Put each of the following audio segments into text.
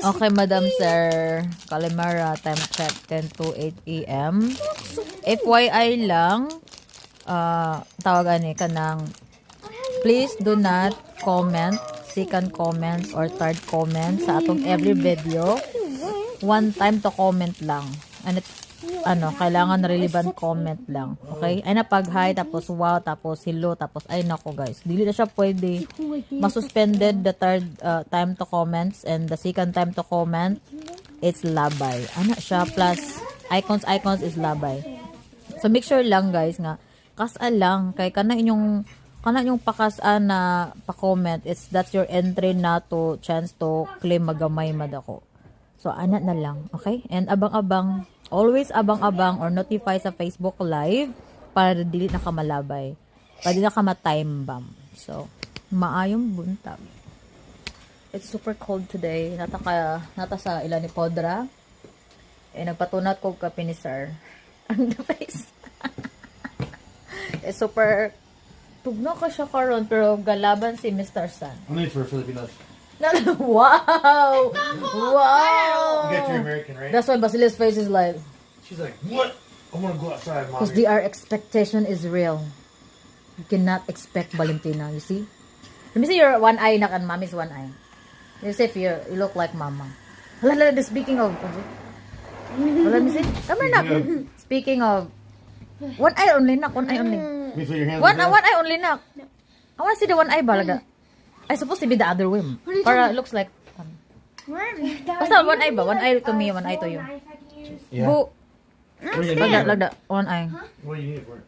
Okay, Madam Sir. Calimara, time check, 10 to 8 a.m. FYI lang, tawagan ni kanang, please do not comment, second comments or third comments sa atong every video. One time to comment lang. And it's, kailangan relevant comment lang. Okay? Ay na pag hi, tapos wow, tapos hello, tapos ay nako guys. Dili na siya pwede. Masuspended the third time to comments and the second time to comment, it's labay. Ano siya, plus icons is labay. So make sure lang guys nga, kasa lang, kay kana inyong pakasaan na pa-comment, that's your entry na to chance to claim magamay madako. So, ana na lang. Okay? And abang-abang, always abang-abang or notify sa Facebook Live para dili na ka malabay. Para dili na ka ma-time bomb. So, maayong buntag. It's super cold today. Nata sa ilan ni Podra. Nagpatunat ko ka pinisar. Ang the face. It's super tugno ka siya karon pero galaban si Mr. Sun. I'm made for Filipinos. Wow! Wow! You got your American, right? That's why Basile's face is like, She's like, what? I want to go outside, because mommy. our expectation is real. You cannot expect Valentina, you see? Let me see your one eye, nakan mommy's one eye. You see if you look like mama. Hala, speaking of, let me see. Come here, nak. Speaking of, one eye only, nak. One eye only. Let me feel your hands. One eye only, nak. I want to see the one eye, balaga. I supposed to be the other way. Para it looks like. Basta one eye ba? One eye to me, one eye to you. Yeah. Go. What do you need? Like that. One eye. What do you need it for?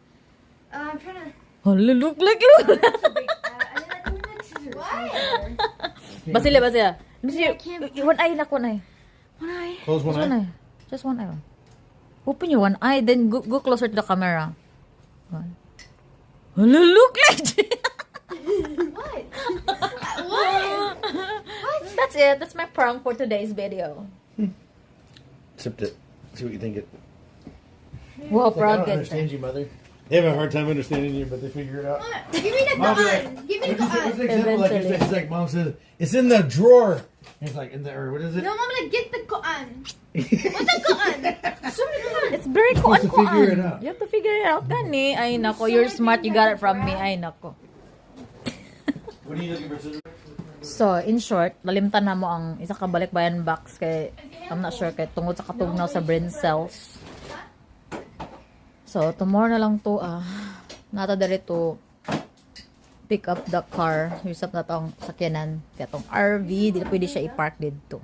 I'm trying to. Oh, look like I you. didn't like scissors. What? Basile. Let me see. One eye, nak one eye. One eye. Close one Just one eye. eye. Just one eye. Open your one eye, then go closer to the camera. One. Look like. What? What? That's it. That's my prank for today's video. Sipped it. See what you think it. Wow, Like, I proud don't good. understand you, mother. They have a hard time understanding you, but they figure it out. Give me the Mom, gun. Give me the what's the gun. example? Like, Eventually. it's like mom says, it's in the drawer. And it's like in the, or what is it? No, I'm gonna get the gun. What the gun? Show me the gun. It's very cool. supposed to figure it out. You have to figure it out, gani. Ay nako, you're smart. You got it from me. Ay nako. What are you looking for, scissors? So, in short, nalimtan na mo ang isa ka balikbayan box kay I'm not sure kay tungod sa katugnaw sa brain cells. So, tomorrow na lang to nata diri to pick up the car. Usap na tong sakyanan. Kaya tong RV, di na pwede siya i-park dito.